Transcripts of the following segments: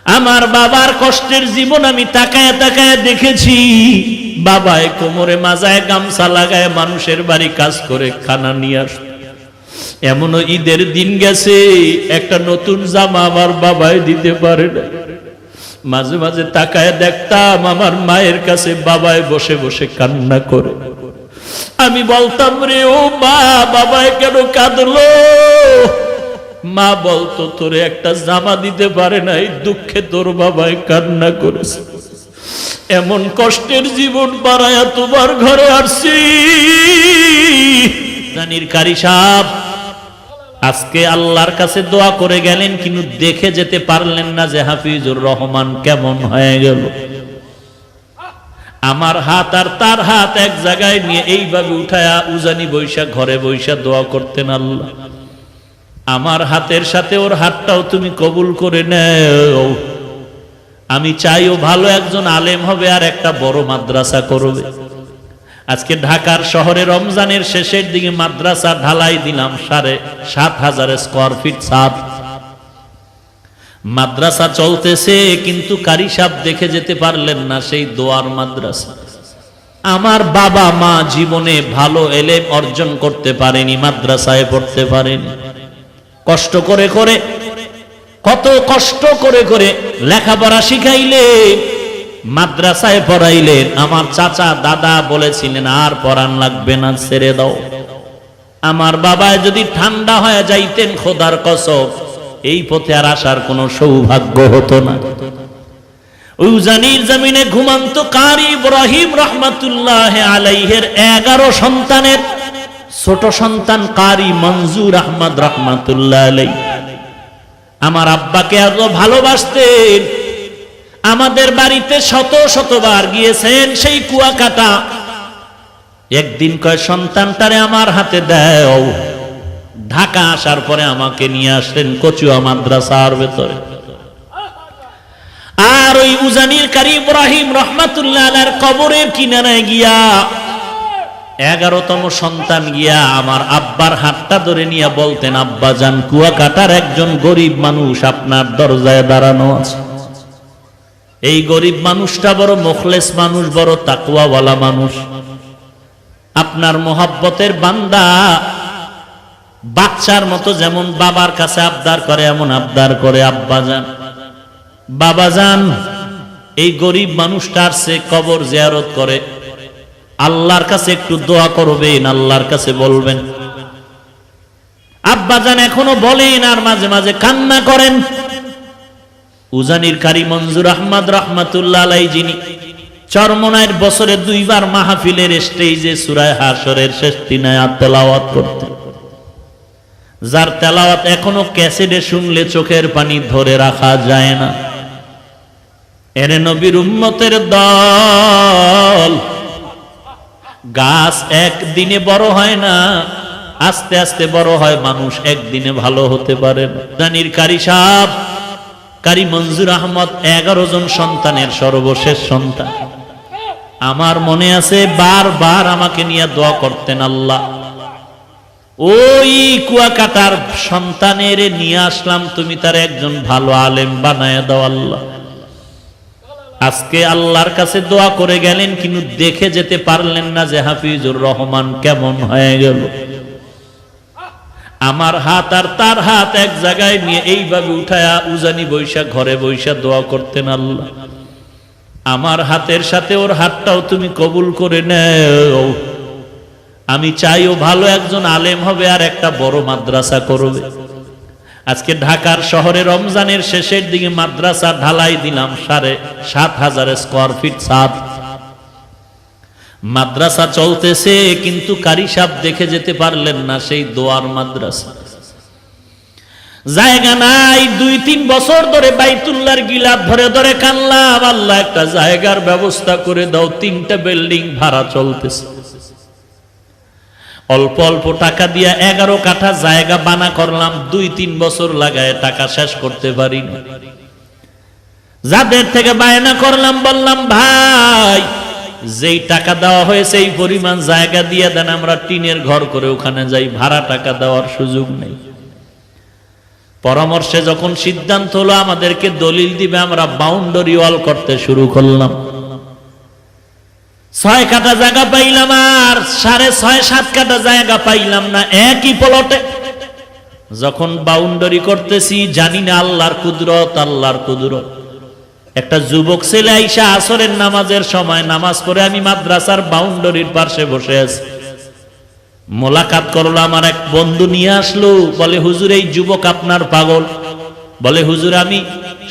আমার বাবার কষ্টের জীবন আমি তাকায় তাকায় দেখেছি। বাবায় কোমরে মাজায় গামছা লাগায় মানুষের বাড়ি কাজ করে খানা নিয়ে আসত। এমনও ঈদের দিন গেছে একটা নতুন জামা আমার বাবায় দিতে পারে না। মাঝে মাঝে তাকায় দেখতাম আমার মায়ের কাছে বাবায় বসে বসে কান্না করে। আমি বলতাম, রে ও মা, বাবায় কেন কাঁদলো? মা বলতো, তোরে একটা জামা দিতে পারে নাই, দুঃখে তোর বাবায় কান্না করেছে। এমন কষ্টের জীবন পাড়ায়া তোমার ঘরে আসছি। জানির কারি সাহেব আজকে আল্লাহর কাছে দোয়া করে গেলেন, কিন্তু দেখে যেতে পারলেন না যে হাফিজুর রহমান কেমন হয়ে গেল। আমার হাত আর তার হাত এক জায়গায় নিয়ে এইভাবে উঠায়া উজানি বৈশা ঘরে বৈশা দোয়া করতেন, আল্লাহ আমার হাতের সাথে ওর হাতটাও তুমি কবুল করে নেও। আমি চাই ও ভালো একজন আলেম হবে আর একটা বড় মাদ্রাসা করবে। আজকে ঢাকার শহরে রমজানের শেষের দিকে মাদ্রাসা ঢালাই দিলাম 7,500 স্কয়ার ফিট ছাদ। মাদ্রাসা চলতেছে, কিন্তু কারি সাহেব দেখে যেতে পারলেন না সেই দোয়ার মাদ্রাসা। আমার বাবা মা জীবনে ভালো এলেম অর্জন করতে পারেনি, মাদ্রাসায় পড়তে পারেনি। কষ্ট করে করে, কত কষ্ট করে করে লেখাপড়া শিখাইলেন, মাদ্রাসায় পড়াইলেন। আমার চাচা দাদা বলেছিলেন, আর পড়ান লাগবে না, ছেড়ে দাও। আমার বাবায় যদি ঠান্ডা হয়ে যাইতেন, খোদার কসম এই পথে আর আসার কোনো সৌভাগ্য হতো না। উজানির জমিনে ঘুমন্ত কারি ইব্রাহিম রহমাতুল্লাহ আলাইহির 11 সন্তানের ছোট সন্তান কারি মঞ্জুর আহমদ রহমাতুল্লাহ আলাইহি আমার আব্বাকে এত ভালোবাসতেন। আমাদের বাড়িতে শত শতবার গিয়েছেন সেই কুয়াকাটা। একদিন কয়, সন্তানটারে আমার হাতে দাও। ঢাকা আসার পরে আমাকে নিয়ে আসলেন কচুয়া মাদ্রাসার ভেতরে। আর ওই উজানির কারি ইব্রাহিম রহমাতুল্লাহ আলাইহির কবরের কিনারায় গিয়া 11তম সন্তান গিয়া আমার আব্বার হাতটা ধরে নিয়ে বলতেন, আব্বা জান, কুয়াকাটার একজন গরিব মানুষ আপনার দরজায় দাঁড়ানো আছে। এই গরিব মানুষটা বড় মুখলেস মানুষ, বড় তাকওয়াওয়ালা মানুষ, আপনার মোহাব্বতের বান্দা। বাচ্চার মতো যেমন বাবার কাছে আবদার করে এমন আবদার করে, আব্বা জান, বাবা জান, এই গরিব মানুষটার সে কবর জিয়ারত করে, আল্লাহর কাছে একটু দোয়া করবেন, আল্লাহর কাছে বলবেন। আব্বা জান এখনো বলেন আর মাঝে মাঝে কান্না করেন। উজানির কারি মঞ্জুর আহমদ রহমাতুল্লাহ আলাইহি, যিনি চরমনায়ের বছরে 2 বার মাহফিলের স্টেজে সূরা হাশরের শেষ 3 আয়াত তেলাওয়াত করতেন, যার তেলাওয়াত এখনো ক্যাসেটে শুনলে চোখের পানি ধরে রাখা যায় না। এরে নবীর উম্মতের দল, গাছ একদিনে বড় হয় না, আস্তে আস্তে বড় হয়। মানুষ একদিনে ভালো হতে পারে না। জানির কারি সাহেব কারি মঞ্জুর আহমদ 11 জন সন্তানের সর্বশেষ সন্তান। আমার মনে আছে বারবার আমাকে নিয়ে দোয়া করতেন, আল্লাহ ওই কুয়াকাটার সন্তানের নিয়ে আসলাম, তুমি তার একজন ভালো আলেম বানায় দাও আল্লাহ। আজকে আল্লাহর কাছে দোয়া করে গেলেন, কিন্তু দেখে যেতে পারলেন না যে হাফিজুর রহমান কেমন হয়ে গেল। আমার হাত আর তার হাত এক জায়গায় নিয়ে এইভাবে উঠায়া উজানি বৈশা ঘরে বৈশা দোয়া করতেন, আল্লাহ আমার হাতের সাথে ওর হাতটাও তুমি কবুল করে নেও। আমি চাই ও ভালো একজন আলেম হবে আর একটা বড় মাদ্রাসা করবে। আজকে ঢাকার শহরে রমজানের শেষের দিকে মাদ্রাসা ঢালাই দিলাম 7,500 স্কয়ার ফিট ছাদ। মাদ্রাসা চলতেছে, কিন্তু কারি সাহেব দেখে যেতে পারলেন না সেই দোয়ার মাদ্রাসা। জায়গা নাই, 2-3 বছর ধরে বাইতুল্লাহর গিলাফ ধরে ধরে কানলাম, আল্লাহ একটা জায়গার ব্যবস্থা করে দাও। 3টা বিল্ডিং ভাড়া চলতেছে। অল্প অল্প টাকা দিয়া 11 কাঠা জায়গা বানা করলাম, 2-3 বছর লাগায় টাকা শেষ করতে পারি না। যাদের থেকে বায়না করলাম, বললাম ভাই, যেই টাকা দেওয়া হয়েছে এই পরিমাণ জায়গা দিয়ে দেন, আমরা টিনের ঘর করে ওখানে যাই, ভাড়া টাকা দেওয়ার সুযোগ নেই। পরামর্শে যখন সিদ্ধান্ত হলো আমাদেরকে দলিল দিবে, আমরা বাউন্ডারি ওয়াল করতে শুরু করলাম। 6 কাঠা জায়গা পাইলাম আর 6.5-7 কাঠা জায়গা পাইলাম না একই প্লটে। যখন বাউন্ডারি করতেছি জানি না আল্লাহর কুদরত, আল্লাহর কুদরত। একটা যুবক ছেলে আইসা আসরের নামাজের সময় নামাজ পড়ে আমি মাদ্রাসার বাউন্ডারির পাশে বসে আছি। মোলাকাত করলো, আমার এক বন্ধু নিয়ে আসলো, বলে হুজুর এই যুবক আপনার পাগল। বলে হুজুর আমি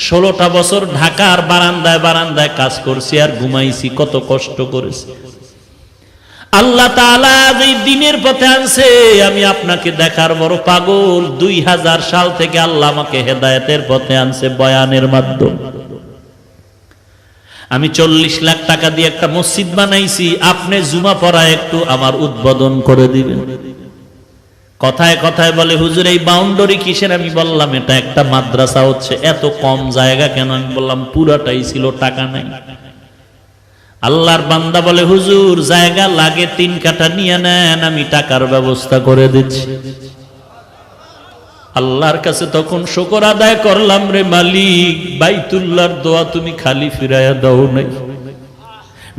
16টা বছর ঢাকার বারান্দায় বারান্দায় কাজ করছি আর ঘুমাইছি, কত কষ্ট করেছি। আল্লাহ তাআলা এই দিনের পথে আনছে, আমি আপনাকে দেখার বড় পাগল। 2000 সাল থেকে আল্লাহ আমাকে হেদায়েতের পথে আনছে বয়ানের মাধ্যমে। আমি 40 লাখ টাকা দিয়ে একটা মসজিদ বানাইছি, আপনি জুমা পড়া একটু আমার উদ্বোধন করে দিবেন। কথায় কথায় বলে হুজুর এই বাউন্ডারি কিসের? আমি বললাম এটা একটা মাদ্রাসা হচ্ছে। এত কম জায়গা কেন? আমি বললাম পুরাটাই ছিল, টাকা নাই। আল্লাহর বান্দা বলে হুজুর জায়গা লাগে 3 কাঠা নিয়ে নেন, আমি টাকার ব্যবস্থা করে দিচ্ছি। আল্লাহর কাছে তখন শুকর আদায় করলাম, রে মালিক বাইতুল্লাহর দোয়া তুমি খালি ফিরাইয়া দাও নাই।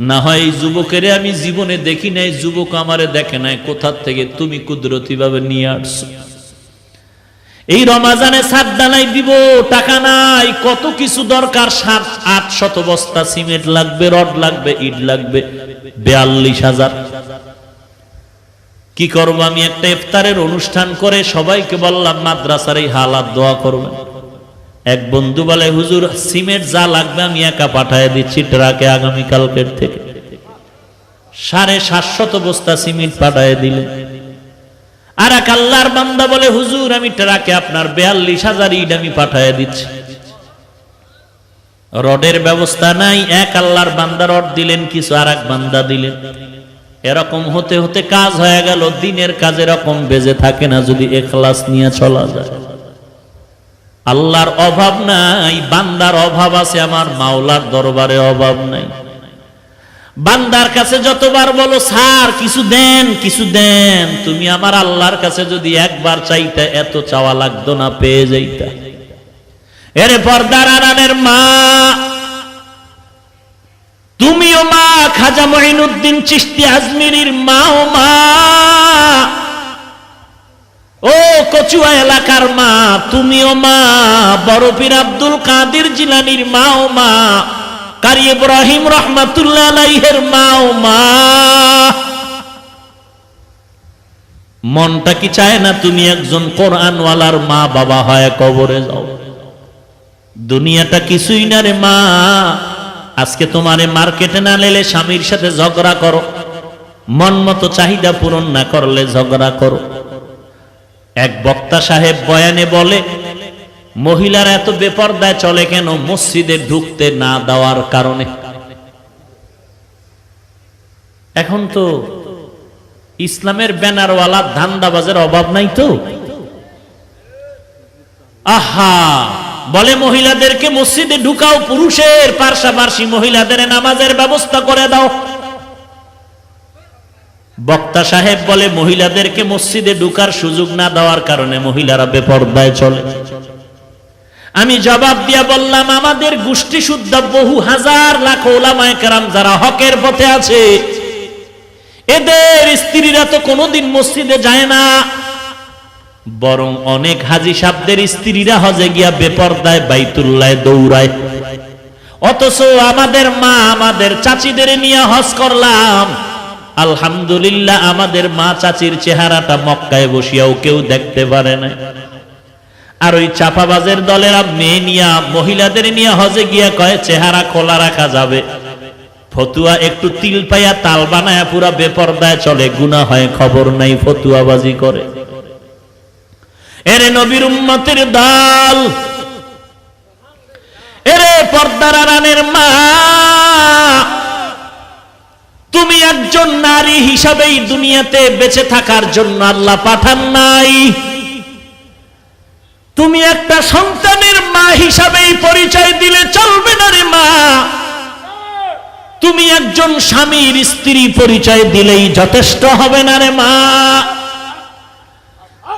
না হয় এই যুবকের আমি জীবনে দেখি নাই, যুবক আমারে দেখে নাই, কোথা থেকে তুমি কুদরতি ভাবে নিয়ে আসছো। এই রমাজানে ছাদ ঢালাই দিব, টাকা নাই, কত কিছু দরকার। 700-800 বস্তা সিমেন্ট লাগবে, রড লাগবে, ইট লাগবে, 42,000। কি করব? আমি একটা ইফতারের অনুষ্ঠান করে সবাইকে বললাম মাদ্রাসার এই হালাত দোয়া করবেন। এক বন্ধু বলে হুজুর সিমেন্ট যা লাগবে আমি একা পাঠায় দিচ্ছি ট্রাকে আগামীকালকের থেকে। 750 বস্তা সিমেন্ট পাঠায় দিলেন। আর এক আল্লাহর বান্দা বলে হুজুর আমি ট্রাকে আপনার 42,000 ইট আমি পাঠায় দিচ্ছি। রডের ব্যবস্থা নাই, এক আল্লাহর বান্দা রড দিলেন কিছু, আর এক বান্দা দিলেন। এরকম হতে হতে কাজ হয়ে গেল। দিনের কাজ এরকম বেজে থাকে না যদি ইখলাস নিয়ে চলা যায়। আল্লাহর অভাব নাই, বান্দার অভাব আছে, আমার মাওলার দরবারে অভাব নাই। বান্দার কাছে যতবার বলো স্যার কিছু দেন কিছু দেন, তুমি আমার আল্লাহর কাছে যদি একবার চাইতে এত চাওয়া লাগতো না, পেয়ে যাইতা। এরে পর্দার আড়ালের মা, তুমিও মা, খাজা মঈনুদ্দিন চিশতি আজমিরির মাও মা, ও কচুয়া এলাকার মা তুমিও মা, বড় পীর আব্দুল কাদের জিলানীর মাও মা, কারি ইব্রাহিম রহমাতুল্লাহ আলাইহির মাও মা। মনটা কি চায় না তুমি একজন কোরআনওয়ালার মা বাবা হয় কবরে যাও? দুনিয়াটা কিছুই না রে মা। আজকে তোমারে মার্কেটে না নেলে স্বামীর সাথে ঝগড়া করো, মন মতো চাহিদা পূরণ না করলে ঝগড়া করো। এক বক্তা সাহেব বয়ানে বলে মহিলারা এত বেপরদায় চলে কেন? মসজিদে ঢুকতে না দেওয়ার কারণে। এখন তো ইসলামের ব্যানারওয়ালা ধান্দাবাজের অভাব নাই তো। আহা, বলে মহিলাদেরকে মসজিদে ঢুকাও, পুরুষের পাশাপাশি মহিলাদের নামাজের ব্যবস্থা করে দাও। বক্তা সাহেব বলে মহিলাদেরকে মসজিদে ঢুকার সুযোগ না দেওয়ার কারণে মহিলারা বেপরদায় চলে। আমি জবাব দিয়া বললাম আমাদের গোষ্ঠী শুদ্ধ বহু হাজার লাখ ওলামায়ে কেরাম যারা হকের পথে আছে, এদের স্ত্রীরা তো কোনোদিন মসজিদে যায় না, বরং অনেক হাজী সাহেবদের স্ত্রীরা হজে গিয়া বেপরদায় বাইতুল্লাহে দৌড়ায়। অথচ আমাদের মা, আমাদের চাচিদের নিয়ে হজ করলাম, আলহামদুলিল্লাহ আমাদের মা চাচির চেহারাটা মক্কায় বসিয়াও কেউ দেখতে পারে না। আর ওই চাপাবাজের দলেরা মেয়ে নিয়া, মহিলাদের নিয়ে হজে গিয়া কয় চেহারা খোলা রাখা যাবে, ফতুয়া একটু তিল পাইয়া তাল বানায়া পুরা বেপরদায় চলে, গুনাহ হয় খবর নাই, ফতুয়াবাজি করে। এরে নবীর উম্মতের দল, এরে পর্দার আড়ালের মা, তুমি একজন নারী হিসাবেই দুনিয়াতে বেঁচে থাকার জন্য আল্লাহ পাঠান নাই। তুমি একটা সন্তানের মা হিসাবেই পরিচয় দিলে চলবে না রে মা। তুমি একজন স্বামীর স্ত্রী পরিচয় দিলেই যথেষ্ট হবে না রে মা।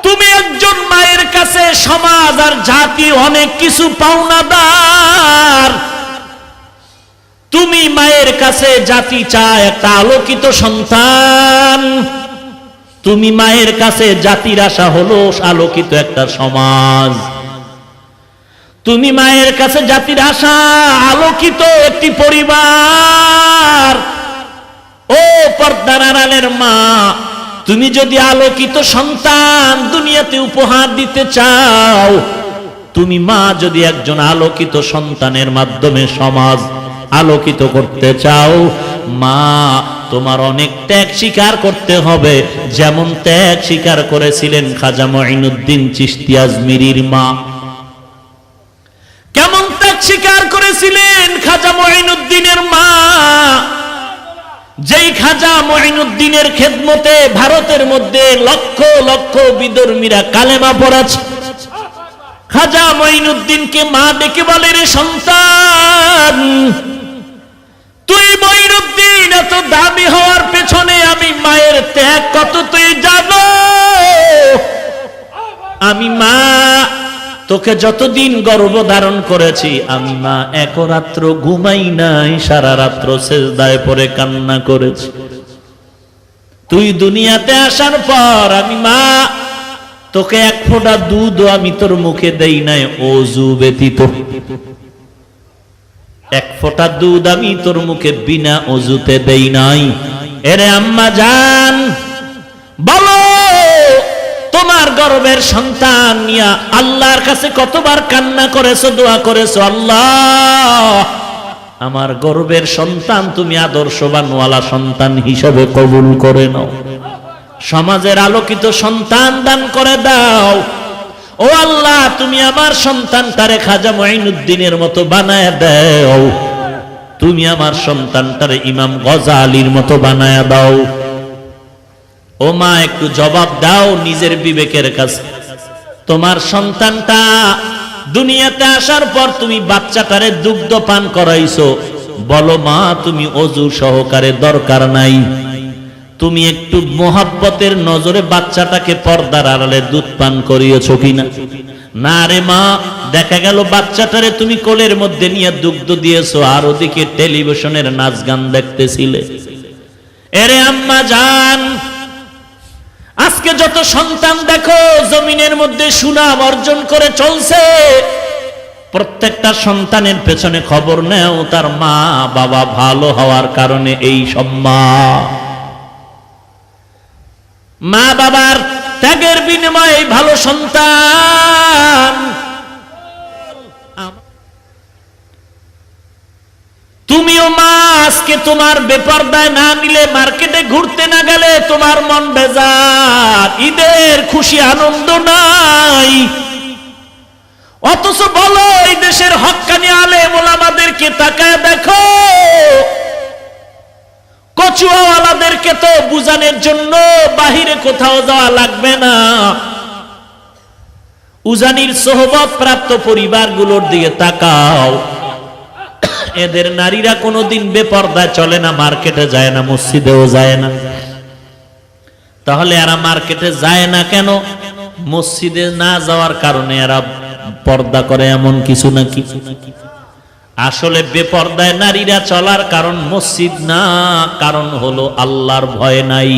তুমি একজন মায়ের কাছে সমাজ সমাজ আর জাতি অনেক কিছু পাওনাদার। তুমি মায়ের কাছে জাতি চায় একটা আলোকিত সন্তান, তুমি মায়ের কাছে জাতির আশা হলো আলোকিত একটা সমাজ। তুমি মায়ের কাছে জাতির আশা আলোকিত একটি পরিবার। ও পর্দার আড়ালের মা, তুমি যদি আলোকিত সন্তান দুনিয়াতে উপহার দিতে চাও, তুমি মা যদি একজন আলোকিত সন্তানের মাধ্যমে সমাজ আলোকিত করতে চাও, মা তোমার অনেক ত্যাগ স্বীকার করতে হবে। যেমন ত্যাগ স্বীকার করেছিলেন খাজা মঈনুদ্দিন চিশতি আজমিরির মা। কেমন ত্যাগ স্বীকার করেছিলেন খাজা মঈনুদ্দিনের মা? যেই খাজা মঈনুদ্দিনের খেদমতে ভারতের মধ্যে লক্ষ লক্ষ বিধর্মীরা কালেমা পড়েছে। খাজা মঈনুদ্দিনকে মা ডেকে বলে, রে সন্তান, তুই মঈনুদ্দিন এত দামি হওয়ার পেছনে আমি মায়ের ত্যাগ কত তুই জানো? আমি মা তোকে যতদিন গর্ভধারণ করেছি, আমি মা এক রাত্র ঘুমাই নাই, সারা রাত্র সেজদায় পড়ে কান্না করেছি। তুই দুনিয়াতে আসার পর আমি মা তোকে এক ফোঁটা দুধ আমি তোর মুখে দেই নাই ওযু ব্যতীত। এক ফোঁটা দুধ আমি তোর মুখে বিনা ওযুতে দেই নাই। এরে আম্মা জান, বলো তোমার গর্ভের সন্তান নিয়া আল্লাহর কাছে কতবার কান্না করেছো, দোয়া করেছো, আল্লাহ আমার গর্ভের সন্তান তুমি আদর্শবানওয়ালা সন্তান হিসেবে কবুল করে নাও, সমাজের আলোকিত সন্তান দান করে দাও। ও আল্লাহ, তুমি আমার সন্তানটারে খাজা মঈনুদ্দিনের মতো বানায় দাও, তুমি আমার সন্তানটারে ইমাম গজালির মতো বানায় দাও। ও মা, একটু জবাব দাও নিজের বিবেকের কাছে। তোমার সন্তানটা দুনিয়াতে আসার পর তুমি বাচ্চাটারে দুগ্ধ পান করাইছো, বলো মা তুমি ওযু সহকারে দরকার নাই, তুমি একটু মোহাব্বতের নজরে বাচ্চাটাকে পর্দার আড়ালে দুধ পান করিয়েছো কিনা? না রে মা, দেখা গেল বাচ্চাটারে তুমি কোলের মধ্যে নিয়ে দুগ্ধ দিয়েছো আর ওদিকে টেলিভিশনের নাচ গান দেখতেছিলে। এরে আম্মা জান, আজকে যত সন্তান দেখো জমিনের মধ্যে সুনাম অর্জন করে চলছে, প্রত্যেকটা সন্তানের পেছনে খবর নেও তার মা বাবা ভালো হওয়ার কারণে এই সম্মান। মা বাবার ত্যাগের বিনিময়ে ভালো সন্তান। তুমিও মা আজকে তোমার বেপরদায় না নিলে, মার্কেটে ঘুরতে না গেলে তোমার মন বেজার, ঈদের খুশি আনন্দ নাই। অথচ বলো এই দেশের হক্কানি আলেম ওলামাদেরকে তাকায় দেখো, কচুয়াওয়ালাদেরকে তো বুঝানোর জন্য বাহিরে কোথাও যাওয়া লাগবে না। উজানির সোহবত প্রাপ্ত পরিবারগুলোর দিকে তাকাও, এদের নারীরা কোনোদিন বেপর্দায় চলে না, মার্কেটে যায় না, মসজিদেও যায় না। তাহলে এরা মার্কেটে যায় না কেন? মসজিদে না যাওয়ার কারণে এরা পর্দা করে এমন কিছু নাকি? আসলে বেপর্দায় নারীরা চলার কারণ মসজিদ না, কারণ হলো আল্লাহর ভয় নাই।